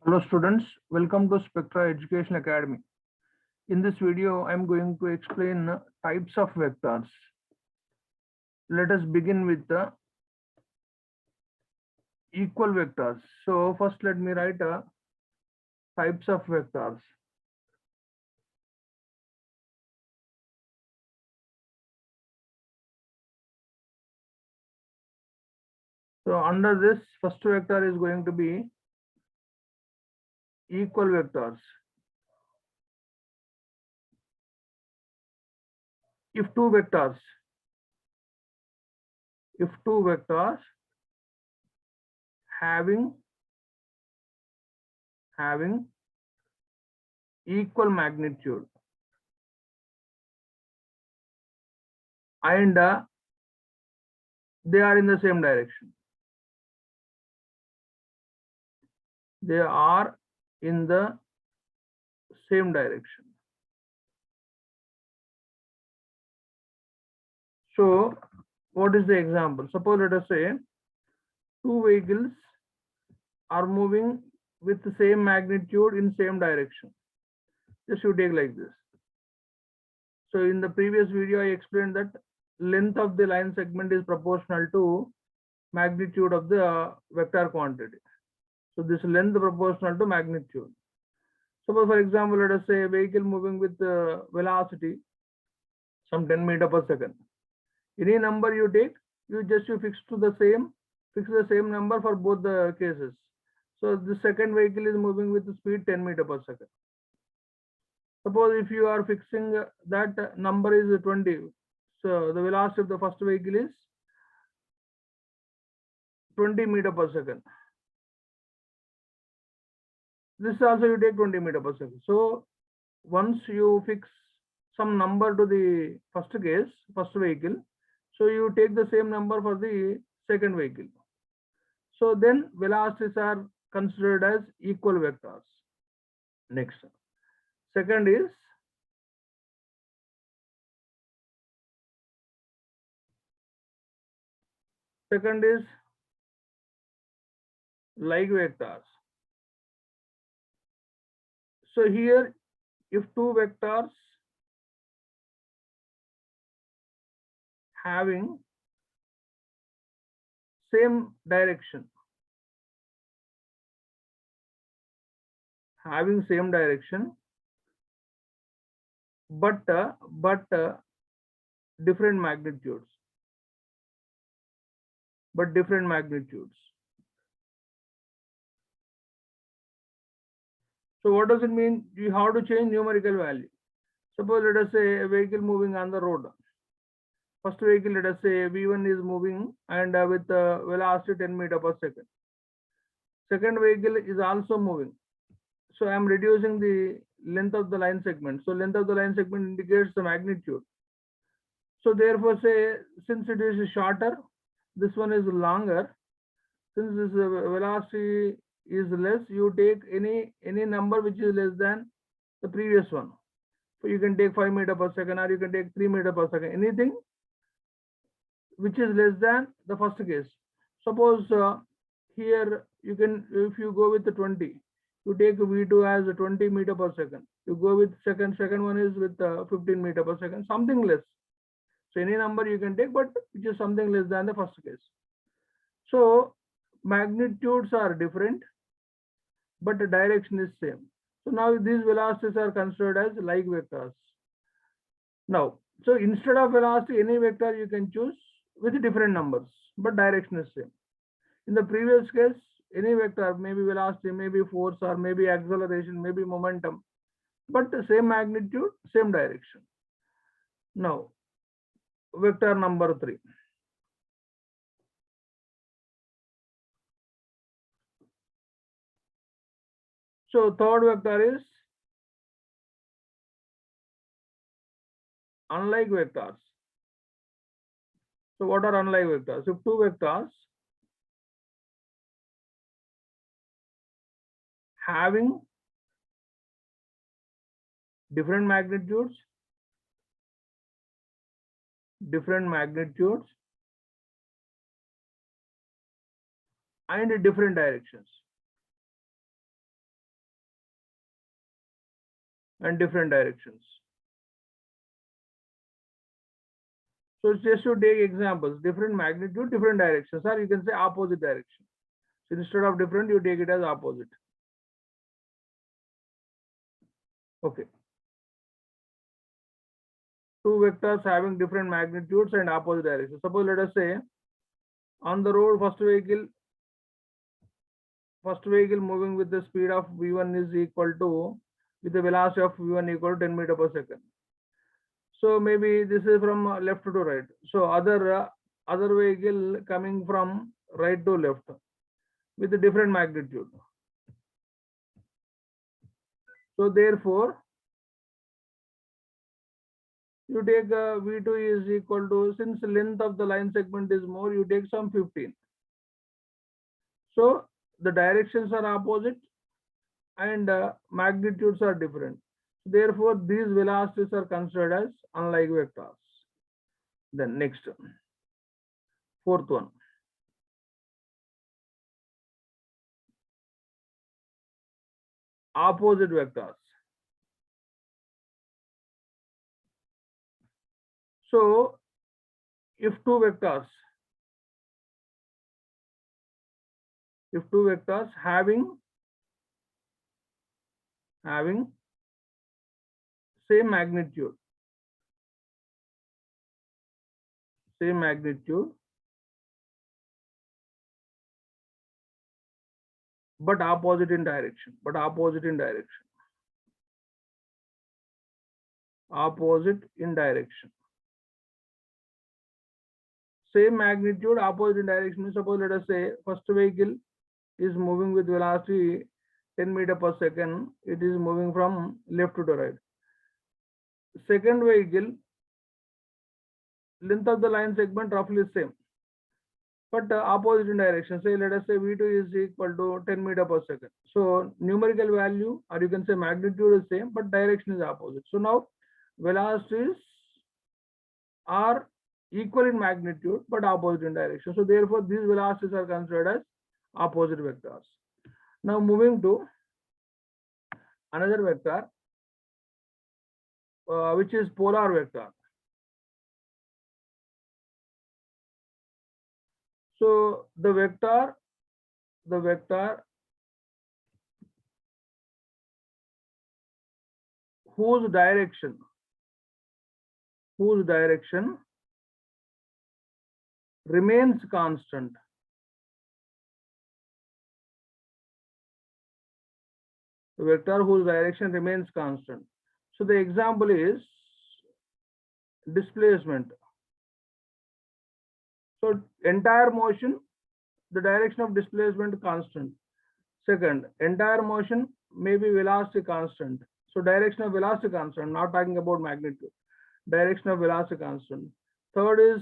Hello students, welcome to Spectra Education Academy. In this video, I am going to explain types of vectors. Let us begin with the equal vectors. So first let me write types of vectors. So under this, first vector is going to be equal vectors. If two vectors having equal magnitude and they are in the same direction. They are in the same direction. So what is the example? Suppose let us say two vehicles are moving with the same magnitude in same direction. Just you take like this. So in the previous video, I explained that length of the line segment is proportional to magnitude of the vector quantity. So this length proportional to magnitude. Suppose for example, let us say a vehicle moving with velocity some 10 meter per second. Any number you take, you fix the same number for both the cases. So the second vehicle is moving with the speed 10 meter per second. Suppose if you are fixing that number is 20, so the velocity of the first vehicle is 20 meter per second. This also you take 20 meter per second. So once you fix some number to the first vehicle, so you take the same number for the second vehicle. So then velocities are considered as equal vectors. Next, second is like vectors. So here, if two vectors having same direction, but different magnitudes. So what does it mean? You have to change numerical value. Suppose let us say a vehicle moving on the road. First vehicle, let us say V1 is moving and with velocity 10 meter per second. Second vehicle is also moving. So I am reducing the length of the line segment. So length of the line segment indicates the magnitude. So therefore say, since it is shorter, this one is longer. Since this velocity is less, you take any number which is less than the previous one. So you can take 5 meter per second or you can take 3 meter per second, anything which is less than the first case. Suppose here you can, if you go with the 20, you take V2 as 20 meter per second. You go with second one is with 15 meter per second, something less. So any number you can take, but which is something less than the first case. So magnitudes are different, but the direction is same. So now these velocities are considered as like vectors. Now, so instead of velocity, any vector you can choose with different numbers, but direction is same. In the previous case, any vector, maybe velocity, maybe force, or maybe acceleration, maybe momentum, but the same magnitude, same direction. Now, vector number 3. So third vector is unlike vectors. So what are unlike vectors? If two vectors having different magnitudes and different directions. and different directions. So just to take examples, different magnitude, different directions, or you can say opposite direction. So instead of different, you take it as opposite. Okay. Two vectors having different magnitudes and opposite directions. Suppose let us say on the road, first vehicle moving with the speed of v1 is equal to, with the velocity of v1 equal to 10 meter per second. So maybe this is from left to right. So other vehicle coming from right to left with a different magnitude. So therefore, you take v2 is equal to, since the length of the line segment is more, you take some 15. So the directions are opposite and magnitudes are different. Therefore, these velocities are considered as unlike vectors. Then next, fourth one. Opposite vectors. So if two vectors having same magnitude, but opposite in direction, same magnitude, opposite in direction. Suppose let us say first vehicle is moving with velocity 10 meter per second. It is moving from left to the right. Second vehicle, length of the line segment roughly same, but opposite in direction. Say let us say v2 is equal to 10 meter per second. So numerical value, or you can say magnitude, is same, but direction is opposite. So now velocities are equal in magnitude but opposite in direction. So therefore, these velocities are considered as opposite vectors. Now moving to another vector, which is polar vector. So the vector whose direction remains constant. The vector whose direction remains constant. So the example is displacement. So entire motion, the direction of displacement constant. Second, entire motion may be velocity constant. So direction of velocity constant, not talking about magnitude. Direction of velocity constant. Third is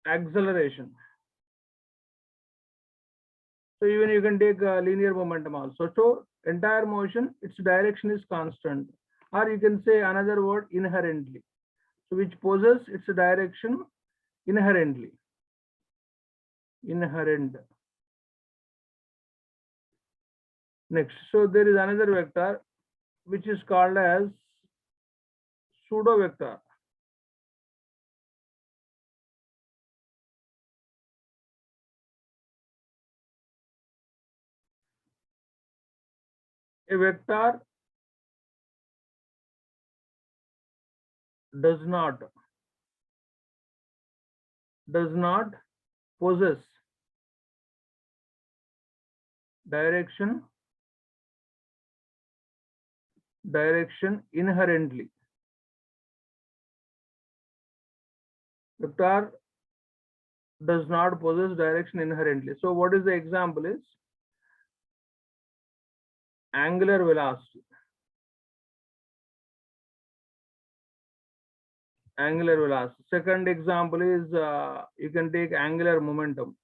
acceleration. So even you can take linear momentum also. So entire motion, its direction is constant, or you can say another word, inherently. So which possesses its direction inherently. Inherent. Next, so there is another vector which is called as pseudo vector. A vector does not possess direction inherently. Vector does not possess direction inherently. So what is the example is angular velocity. Second example is you can take angular momentum.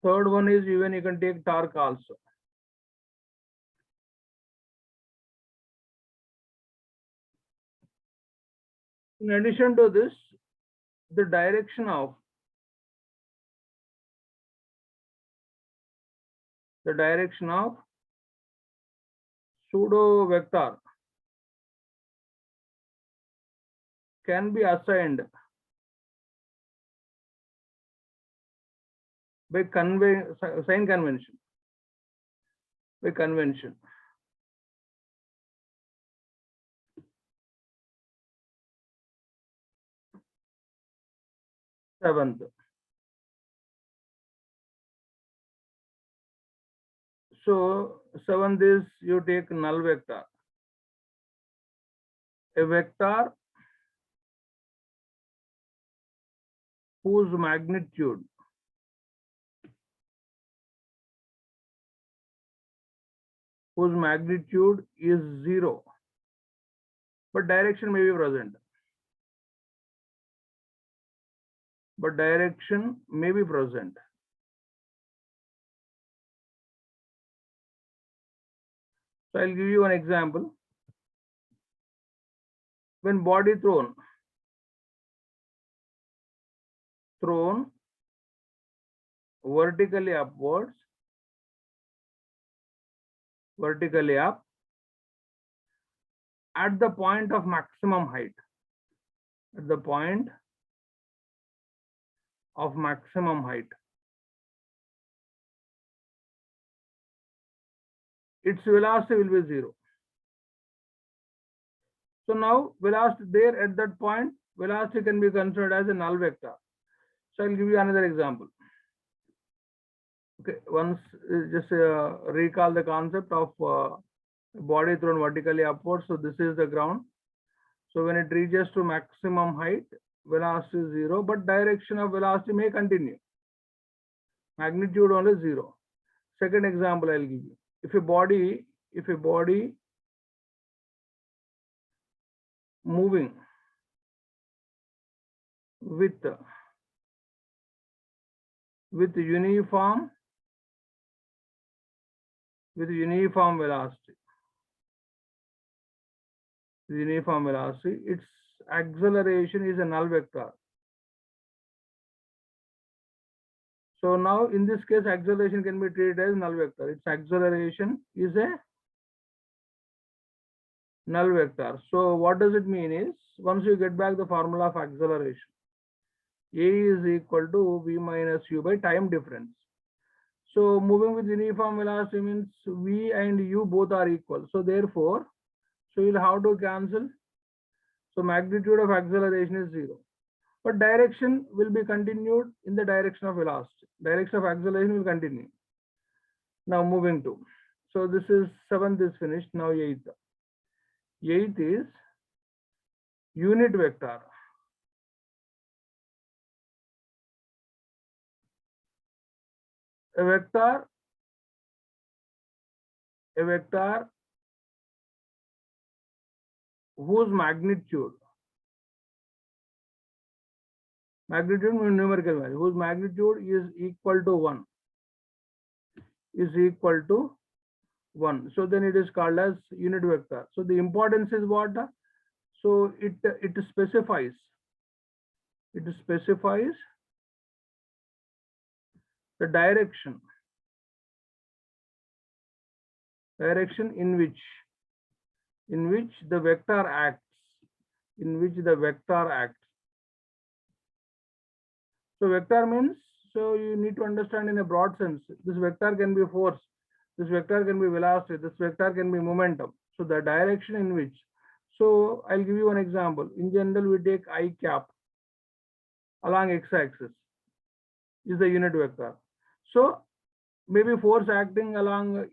Third one is even you can take torque also. In addition to this, the direction of the direction of pseudo vector can be assigned by sign convention. By convention. Seventh. So seventh is you take null vector. A vector whose magnitude is 0, but direction may be present. But direction may be present. So I'll give you an example. When body thrown vertically upwards, vertically up at the point of maximum height, at the point of maximum height, its velocity will be 0. So now velocity there at that point, velocity can be considered as a null vector. So I'll give you another example. Okay, once just recall the concept of body thrown vertically upwards. So this is the ground. So when it reaches to maximum height, velocity is 0, but direction of velocity may continue. Magnitude only 0. Second example I'll give you. If a body moving with uniform velocity, its acceleration is a null vector. So now in this case, acceleration can be treated as null vector. Its acceleration is a null vector. So what does it mean is, once you get back the formula of acceleration, A is equal to V minus U by time difference. So moving with uniform velocity means V and U both are equal. So therefore, so you'll have to cancel. So magnitude of acceleration is 0. But direction will be continued in the direction of velocity. Direction of acceleration will continue. Now moving to. So this is 7th is finished. Now 8th. 8th is unit vector. A vector whose magnitude numerical value, whose magnitude is equal to 1. So then it is called as unit vector. So the importance is what? So it specifies the direction in which the vector acts. So vector means, so you need to understand in a broad sense, this vector can be force, this vector can be velocity, this vector can be momentum. So the direction in which, so I'll give you an example. In general, we take I cap along x-axis is the unit vector. So maybe force acting along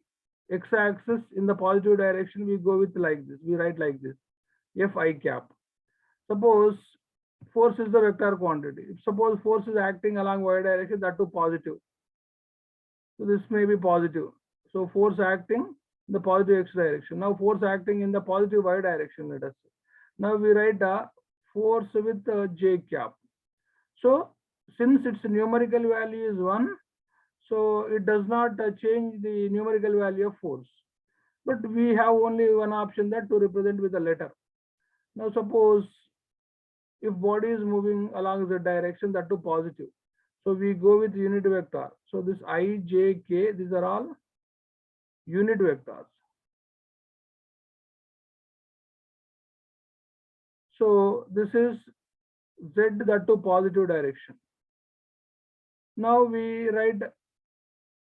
x-axis in the positive direction, we go with like this, we write like this, F I cap. Suppose force is the vector quantity. If suppose force is acting along y direction, that too positive. So this may be positive. So force acting in the positive x direction. Now force acting in the positive y direction, let us say. Now we write a force with J cap. So since its numerical value is 1, so it does not change the numerical value of force. But we have only one option, that to represent with a letter. Now suppose if body is moving along the direction, that to positive. So we go with unit vector. So this I, J, K, these are all unit vectors. So this is z, that to positive direction. Now we write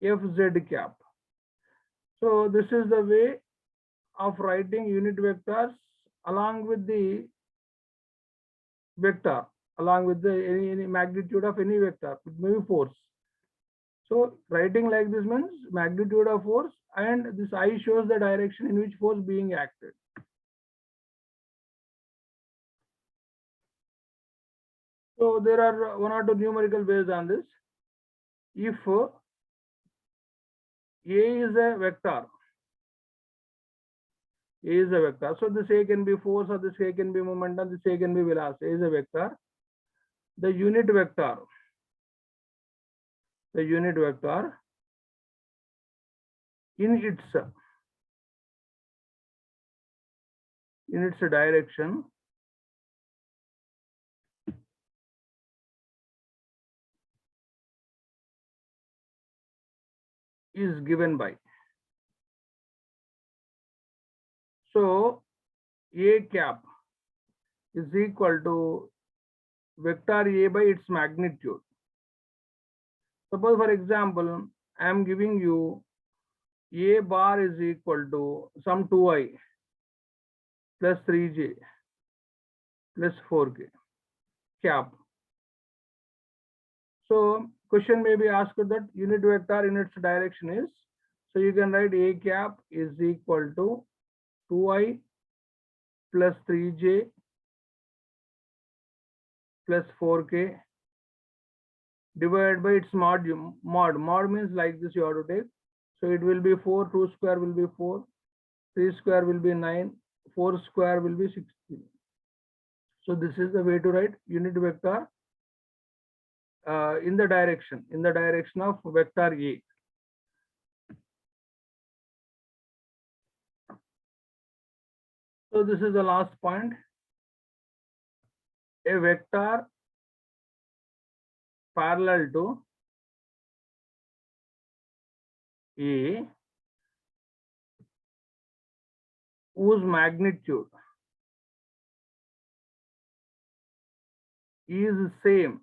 fz cap. So this is the way of writing unit vectors along with the vector, along with the any magnitude of any vector, it may be force. So writing like this means magnitude of force, and this I shows the direction in which force being acted. So there are one or two numerical based on this. If A is a vector, A is a vector. So this A can be force, or this A can be momentum, this A can be velocity. A is a vector. The unit vector in its direction is given by. So A cap is equal to vector A by its magnitude. Suppose, for example, I am giving you A bar is equal to some 2i plus 3j plus 4k cap. So question may be asked that unit vector in its direction is, so you can write A cap is equal to 2i plus 3j plus 4k divided by its mod. Mod means like this you have to take. So it will be 4, 2 square will be 4, 3 square will be 9, 4 square will be 16. So this is the way to write unit vector in the direction of vector A. So this is the last point. A vector parallel to A whose magnitude is same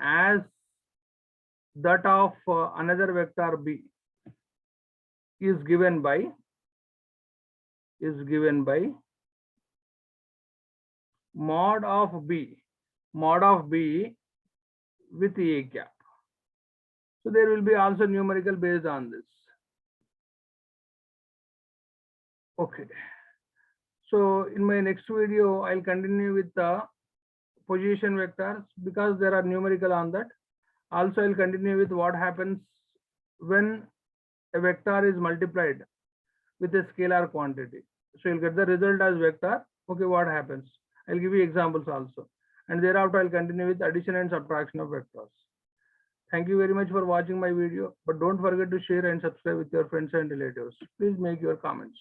as that of another vector B is given by mod of B with A cap. So there will be also numerical based on this. Okay. So in my next video, I'll continue with the position vectors because there are numerical on that. Also, I'll continue with what happens when a vector is multiplied with a scalar quantity. So you'll get the result as vector. Okay, what happens? I'll give you examples also. And thereafter, I'll continue with addition and subtraction of vectors. Thank you very much for watching my video. But don't forget to share and subscribe with your friends and relatives. Please make your comments.